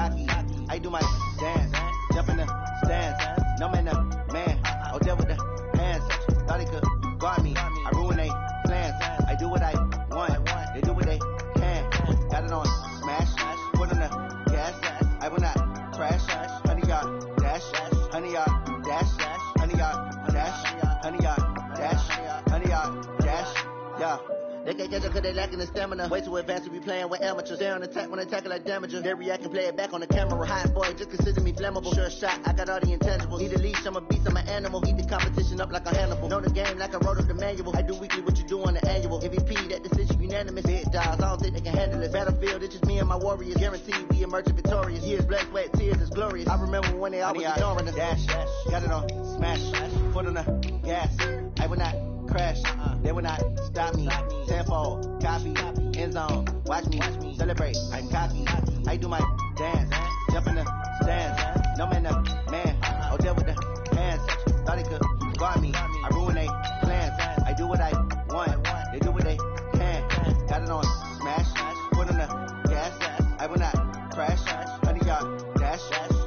cocky. I do my dance, jump in the stands. No man, the man. Oh, there with the hands. Thought he could guard me. I ruin they plans. I do what I want. They do what they can. Got it on smash. Put on the gas. I will not crash. 100 yard dash. 100 yard dash. 100 yard dash. 100 yard dash. 100 yard dash. Yeah. They can't catch up cause they lacking the stamina. Way too advanced to be playing with amateurs. Stay on attack when attacking like damages. They react and play it back on the camera. Hot boy, just consider me flammable. Sure shot, I got all the intangibles. Need a leash, I'm a beast, I'm an animal. Eat the competition up like a Hannibal. Know the game like I wrote up the manual. I do weekly what you do on the annual. MVP, that decision unanimous. Big dogs, I don't think they can handle it. Battlefield, it's just me and my warriors. Guaranteed we emerge victorious. Years, blood, sweat, tears, it's glorious. I remember when they always ignoring us. Dash, got it on smash. Foot on the gas. I will not crash. They will not stop me. Tenfold, copy, end zone. Watch me celebrate. I'm cocky. I do my dance. Jump in the stands. No man, the man. Oh, there with the hands. Thought he could guard me. I ruin they plans. I do what I want. They do what they can. Got it on smash. Put on the gas. I will not crash. 100 yard dash.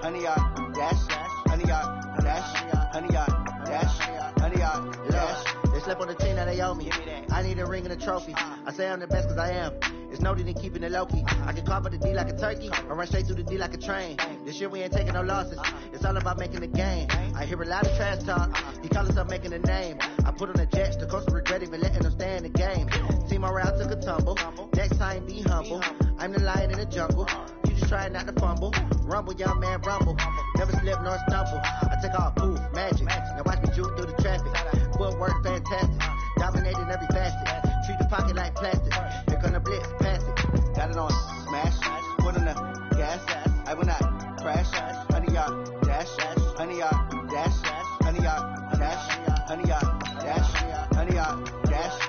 100 yard dash. 100 yard dash. 100 yard dash. 100 yard dash. They slept on the team that they owe me. I need a ring and a trophy. I say I'm the best cause I am. It's no need in keeping it low-key. I can carve up the D like a turkey or run straight through the D like a train. This year we ain't taking no losses. It's all about making the game. I hear a lot of trash talk. He call himself making a name. I put on the jets. The coach will regret even letting them stay in the game. Team morale took a tumble. Next time be humble. I'm the lion in the jungle. You just try not to fumble. Rumble, young man, rumble. Never slip nor stumble. I take all poof, magic. Now watch me juke through the traffic. Footwork fantastic. Dominating every facet. Treat the pocket like plastic. Here come the blitz, pass it. Got it on smash. Put on the gas. I will not crash. 100 yard dash. 100 yard dash. 100 yard dash. 100 yard dash. 100 yard dash.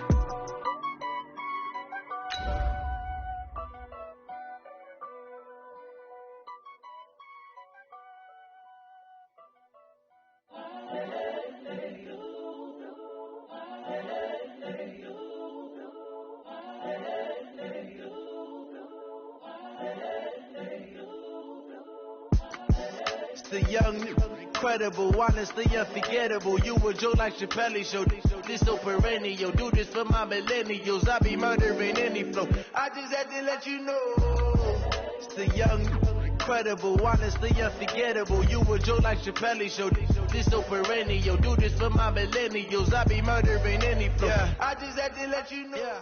The young, incredible, honestly unforgettable. You a joke like Chappelle Show. This so perennial. Do this for my millennials. I be murdering any flow. I just had to let you know. It's the young, incredible, honestly unforgettable. You a joke like Chappelle Show. This so perennial. Do this for my millennials. I be murdering any flow. I just had to let you know.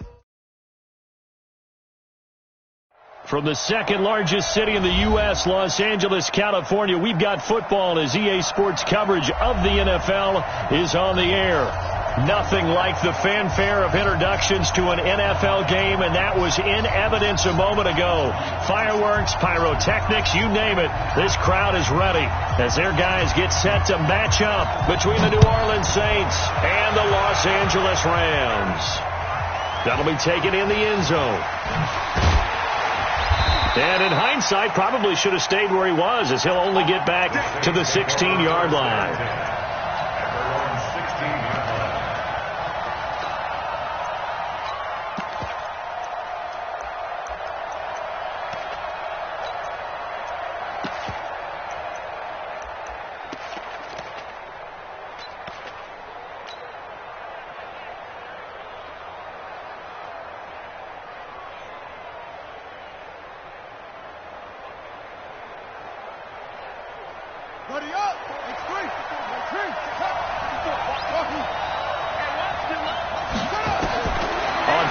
From the second largest city in the U.S., Los Angeles, California, we've got football as EA Sports coverage of the NFL is on the air. Nothing like the fanfare of introductions to an NFL game, and that was in evidence a moment ago. Fireworks, pyrotechnics, you name it. This crowd is ready as their guys get set to match up between the New Orleans Saints and the Los Angeles Rams. That'll be taken in the end zone. And in hindsight, probably should have stayed where he was, as he'll only get back to the 16-yard line.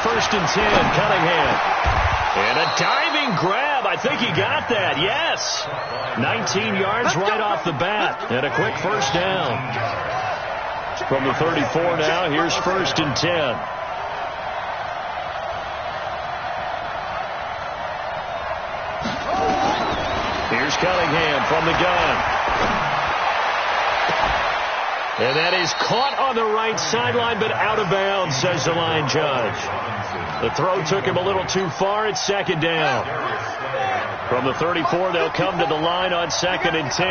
First and 10, Cunningham. And a diving grab. I think he got that. Yes. 19 yards right off the bat. And a quick first down. From the 34 now, here's first and 10. Here's Cunningham from the gun. And that is caught on the right sideline, but out of bounds, says the line judge. The throw took him a little too far. It's second down. From the 34, they'll come to the line on second and 10.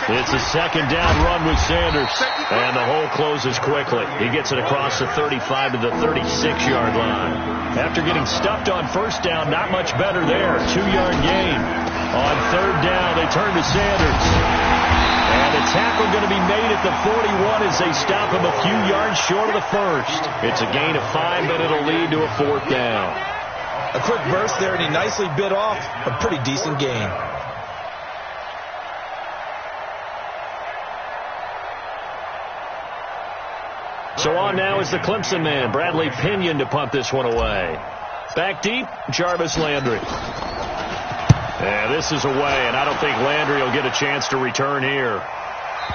It's a second down run with Sanders. And the hole closes quickly. He gets it across the 35 to the 36-yard line. After getting stuffed on first down, not much better there. 2-yard gain. On third down, they turn to Sanders. And a tackle going to be made at the 41 as they stop him a few yards short of the first. It's a gain of 5, but it'll lead to a fourth down. A quick burst there, and he nicely bit off a pretty decent gain. So on now is the Clemson man, Bradley Pinion, to punt this one away. Back deep, Jarvis Landry. Yeah, this is away, and I don't think Landry will get a chance to return here.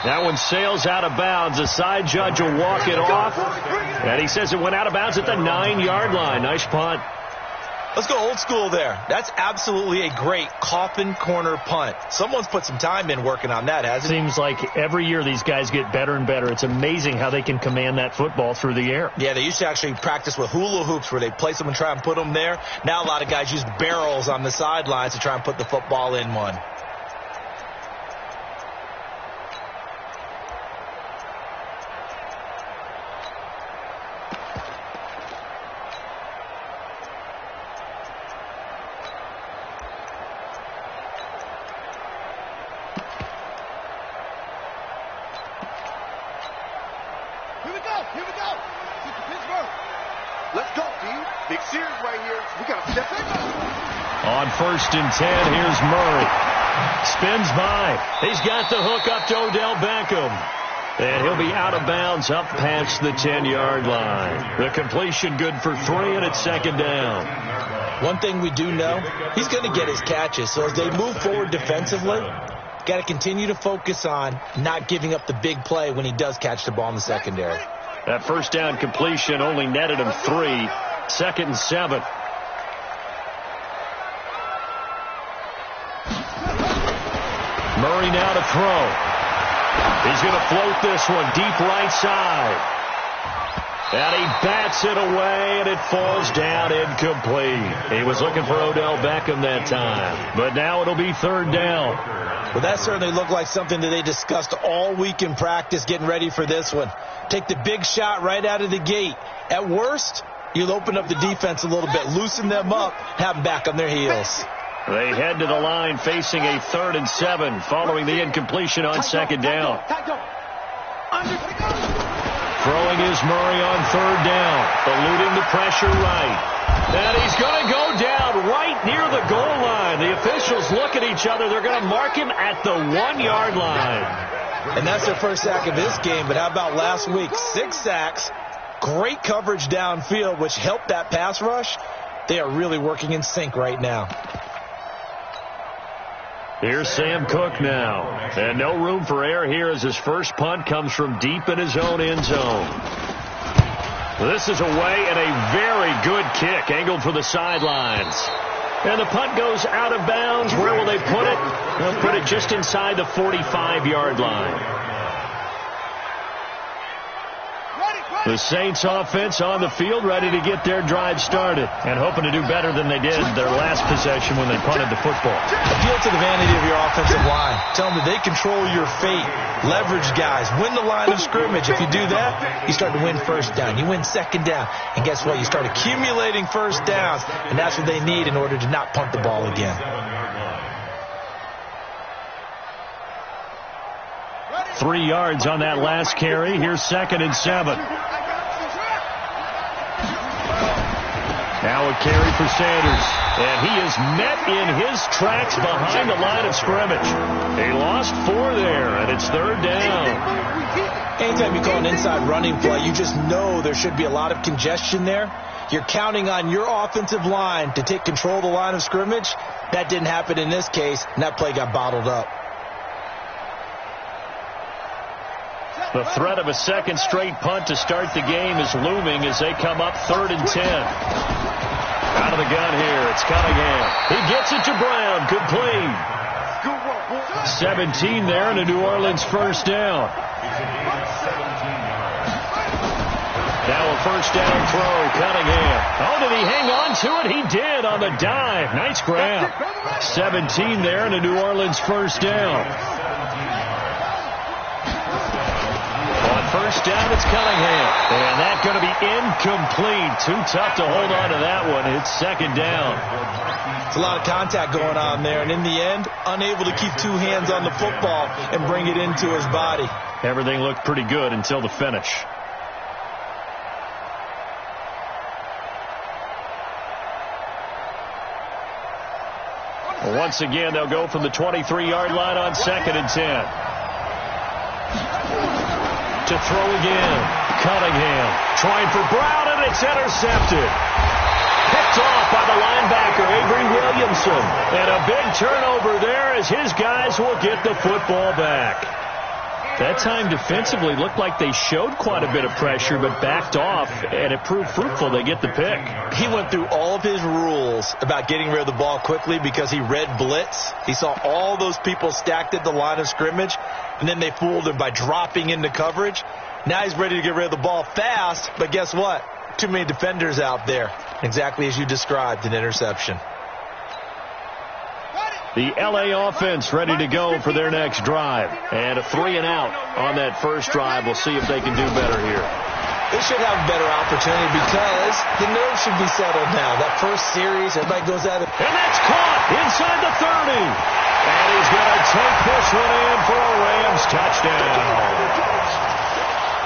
That one sails out of bounds. The side judge will walk it off, and he says it went out of bounds at the 9-yard line. Nice punt. Let's go old school there. That's absolutely a great coffin corner punt. Someone's put some time in working on that, hasn't it? Seems like every year these guys get better and better. It's amazing how they can command that football through the air. Yeah, they used to actually practice with hula hoops where they place them and try and put them there. Now a lot of guys use barrels on the sidelines to try and put the football in one. On 1st and 10, here's Murray. Spins by. He's got the hook up to Odell Beckham. And he'll be out of bounds up past the 10-yard line. The completion good for 3, and it's second down. One thing we do know, he's going to get his catches. So as they move forward defensively, got to continue to focus on not giving up the big play when he does catch the ball in the secondary. That first down completion only netted him 3. Second and 7. Murray now to throw. He's going to float this one deep right side. And he bats it away, and it falls down incomplete. He was looking for Odell Beckham that time. But now it'll be third down. Well, that certainly looked like something that they discussed all week in practice getting ready for this one. Take the big shot right out of the gate. At worst, you'll open up the defense a little bit, loosen them up, have them back on their heels. They head to the line facing a 3rd and 7 following the incompletion on second down. Throwing is Murray on third down, eluding the pressure right. And he's going to go down right near the goal line. The officials look at each other. They're going to mark him at the 1-yard line. And that's their first sack of this game. But how about last week? 6 sacks, great coverage downfield, which helped that pass rush. They are really working in sync right now. Here's Sam Cook now. And no room for error here as his first punt comes from deep in his own end zone. This is away and a very good kick angled for the sidelines. And the punt goes out of bounds. Where will they put it? They'll put it just inside the 45-yard line. The Saints offense on the field, ready to get their drive started and hoping to do better than they did their last possession when they punted the football. Appeal to the vanity of your offensive line. Tell them that they control your fate. Leverage guys. Win the line of scrimmage. If you do that, you start to win first down. You win second down. And guess what? You start accumulating first downs, and that's what they need in order to not punt the ball again. 3 yards on that last carry. Here's 2nd and 7. Now a carry for Sanders. And he is met in his tracks behind the line of scrimmage. He lost 4 there, and it's third down. Anytime you call an inside running play, you just know there should be a lot of congestion there. You're counting on your offensive line to take control of the line of scrimmage. That didn't happen in this case, and that play got bottled up. The threat of a second straight punt to start the game is looming as they come up 3rd and 10. Out of the gun here, it's Cunningham. He gets it to Brown, complete. 17 there and a New Orleans first down. Now a first down throw, Cunningham. Oh, did he hang on to it? He did on the dive. Nice grab. 17 there and a New Orleans first down. first down. It's Cunningham. And that's going to be incomplete. Too tough to hold on to that one. It's second down. It's a lot of contact going on there. And in the end, unable to keep two hands on the football and bring it into his body. Everything looked pretty good until the finish. Once again, they'll go from the 23-yard line on 2nd and 10. To throw again. Cunningham trying for Brown, and it's intercepted. Picked off by the linebacker, Avery Williamson. And a big turnover there as his guys will get the football back. That time defensively looked like they showed quite a bit of pressure but backed off, and it proved fruitful. They get the pick. He went through all of his rules about getting rid of the ball quickly because he read blitz. He saw all those people stacked at the line of scrimmage, and then they fooled him by dropping into coverage. Now he's ready to get rid of the ball fast, but guess what? Too many defenders out there. Exactly as you described, an interception. The L.A. offense ready to go for their next drive. And a 3-and-out on that first drive. We'll see if they can do better here. They should have a better opportunity because the nerves should be settled now. That first series, everybody goes at it. And that's caught inside the 30. And he's going to take this one in for a Rams touchdown.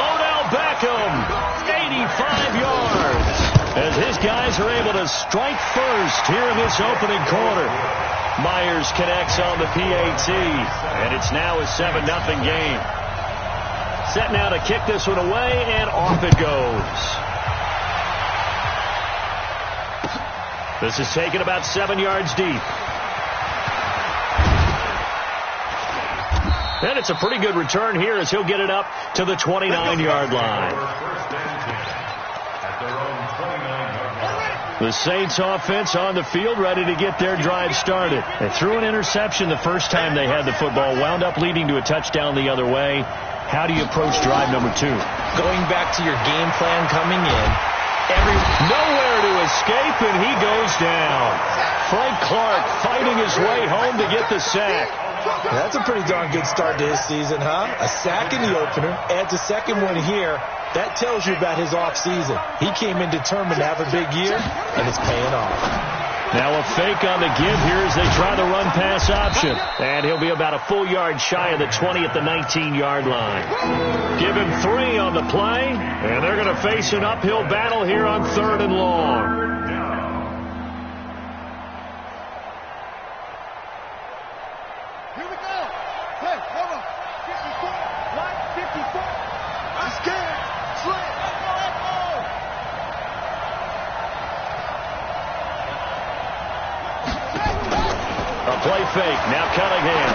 Odell Beckham, 85 yards. As his guys are able to strike first here in this opening quarter. Myers connects on the PAT, and it's now a 7-0 game. Set now to kick this one away, and off it goes. This is taken about 7 yards deep. And it's a pretty good return here as he'll get it up to the 29-yard line. The Saints offense on the field ready to get their drive started. They threw an interception the first time they had the football, wound up leading to a touchdown the other way. How do you approach drive number 2? Going back to your game plan coming in. Nowhere to escape, and he goes down. Frank Clark fighting his way home to get the sack. That's a pretty darn good start to his season, huh? A sack in the opener, adds a second one here. That tells you about his offseason. He came in determined to have a big year, and it's paying off. Now a fake on the give here as they try the run-pass option. And he'll be about a full yard shy of the 20 at the 19-yard line. Give him 3 on the play, and they're going to face an uphill battle here on 3rd and long. Play fake. Now Cunningham.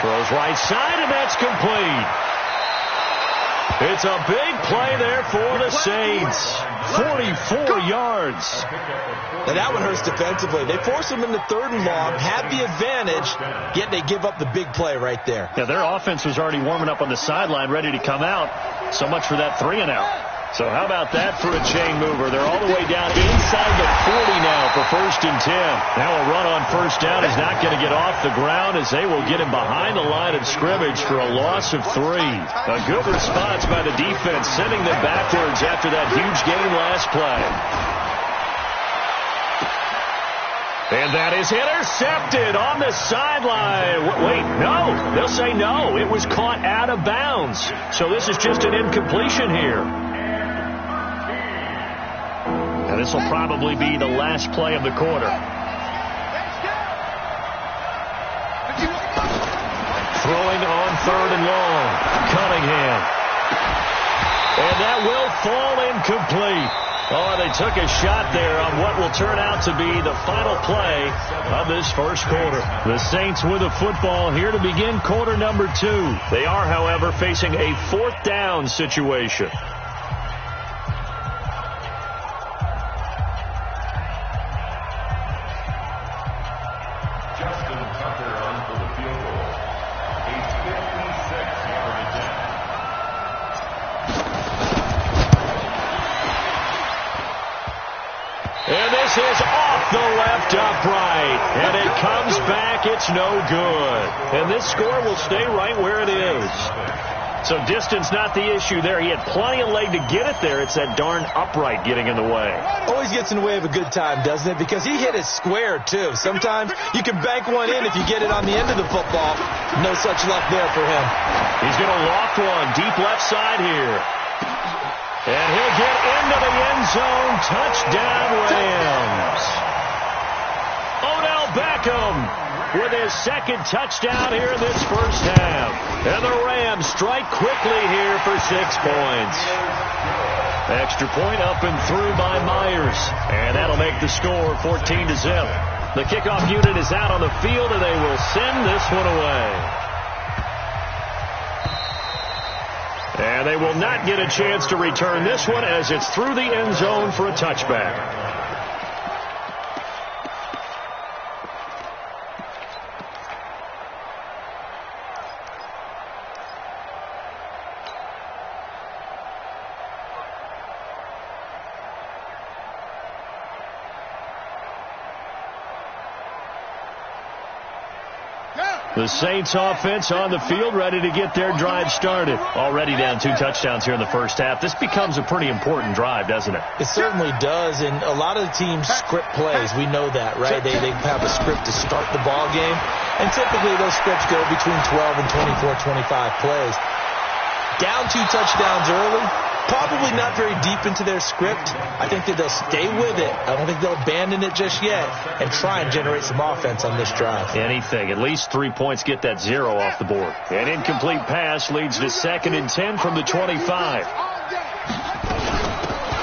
Throws right side, and that's complete. It's a big play there for the Saints. 44 yards. Now that one hurts defensively. They force him into 3rd and long, have the advantage, yet they give up the big play right there. Yeah, their offense was already warming up on the sideline, ready to come out. So much for that 3-and-out. So how about that for a chain mover? They're all the way down inside the 40 now for 1st and 10. Now a run on 1st down is not going to get off the ground as they will get him behind the line of scrimmage for a loss of 3. A good response by the defense, sending them backwards after that huge gain last play. And that is intercepted on the sideline. Wait, no. They'll say no. It was caught out of bounds. So this is just an incompletion here. And this will probably be the last play of the quarter. Throwing on 3rd and long. Cunningham. And that will fall incomplete. Oh, they took a shot there on what will turn out to be the final play of this first quarter. The Saints with a football here to begin quarter number 2. They are, however, facing a 4th down situation. Is off the left upright, and it comes back. It's no good. And this score will stay right where it is. So distance not the issue there. He had plenty of leg to get it there. It's that darn upright getting in the way. Always gets in the way of a good time, doesn't it? Because he hit it square, too. Sometimes you can bank one in if you get it on the end of the football. No such luck there for him. He's going to loft one deep left side here. And he'll get into the end zone. Touchdown, Rams. Odell Beckham with his second touchdown here in this first half. And the Rams strike quickly here for 6 points. Extra point up and through by Myers. And that'll make the score 14-0. The kickoff unit is out on the field, and they will send this one away. And they will not get a chance to return this one as it's through the end zone for a touchback. The Saints offense on the field, ready to get their drive started. Already down 2 touchdowns here in the first half. This becomes a pretty important drive, doesn't it? It certainly does, and a lot of the teams script plays. We know that, right? They have a script to start the ball game, and typically those scripts go between 12 and 24, 25 plays. Down 2 touchdowns early, probably not very deep into their script. I think that they'll stay with it. I don't think they'll abandon it just yet and try and generate some offense on this drive. Anything. At least 3 points, get that 0 off the board. An incomplete pass leads to 2nd and 10 from the 25.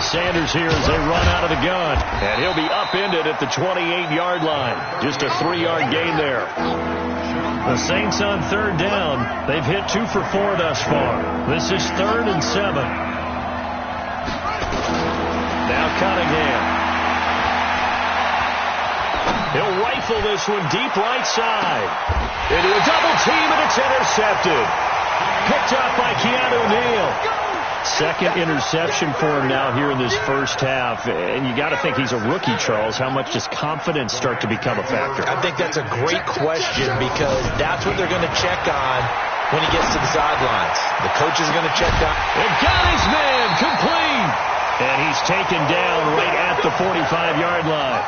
Sanders here as they run out of the gun. And he'll be upended at the 28-yard line. Just a 3-yard gain there. The Saints on 3rd down. They've hit 2 for 4 thus far. This is 3rd and 7. Now Cunningham. He'll rifle this one deep right side. Into a double team, and it's intercepted. Picked up by Keanu Neal. 2nd interception for him now here in this first half. And you got to think he's a rookie, Charles. How much does confidence start to become a factor? I think that's a great question because that's what they're going to check on when he gets to the sidelines. The coach is going to check on. And got his man complete. And he's taken down right at the 45-yard line.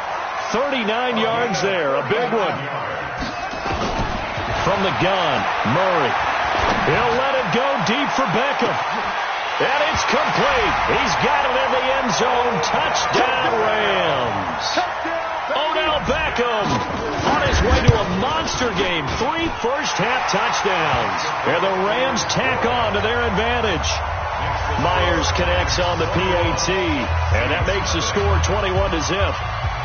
39 yards there, a big one. From the gun, Murray. He'll let it go deep for Beckham. And it's complete. He's got it in the end zone. Touchdown, Rams. Odell Beckham on his way to a monster game. 3 first-half touchdowns. And the Rams tack on to their advantage. Myers connects on the PAT, and that makes the score 21-0.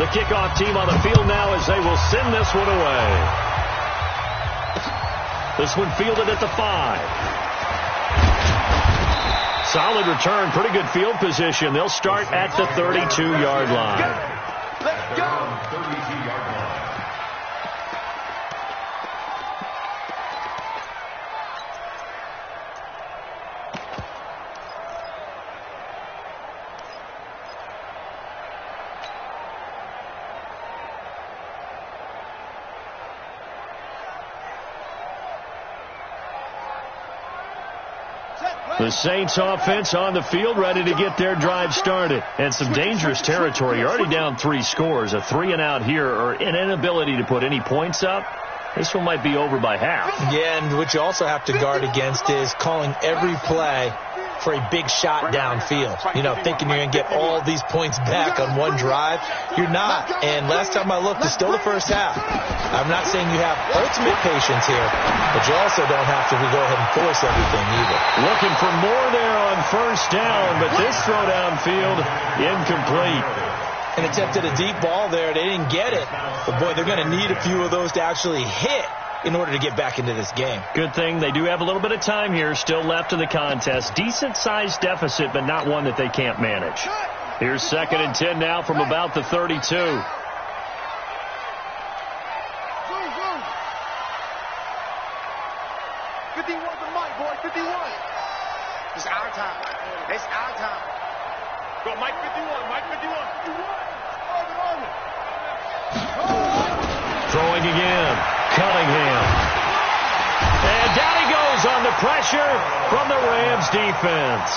The kickoff team on the field now as they will send this one away. This one fielded at the 5. Solid return, pretty good field position. They'll start at the 32-yard line. Let's go. 32-yard line. The Saints offense on the field ready to get their drive started. And some dangerous territory. You're already down 3 scores. A 3-and-out here or an inability to put any points up. This one might be over by half. Yeah, and what you also have to guard against is calling every play for a big shot downfield. You know, thinking you're going to get all these points back on one drive. You're not. And last time I looked, it's still the first half. I'm not saying you have ultimate patience here, but you also don't have to go ahead and force everything either. Looking for more there on first down, but this throw downfield incomplete. And attempted a deep ball there. They didn't get it. But, boy, they're going to need a few of those to actually hit in order to get back into this game. Good thing they do have a little bit of time here still left in the contest. Decent-sized deficit, but not one that they can't manage. Here's 2nd and 10 now from about the 32. 51 the mic, boy, 51. It's our time. It's our time. Go, Mike 51, Mike 51. Throwing again. Cunningham. And down he goes on the pressure from the Rams defense.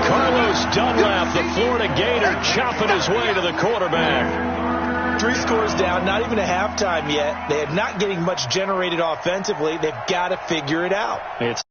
Carlos Dunlap, the Florida Gator, chopping his way to the quarterback. 3 scores down, not even a halftime yet. They are not getting much generated offensively. They've got to figure it out. It's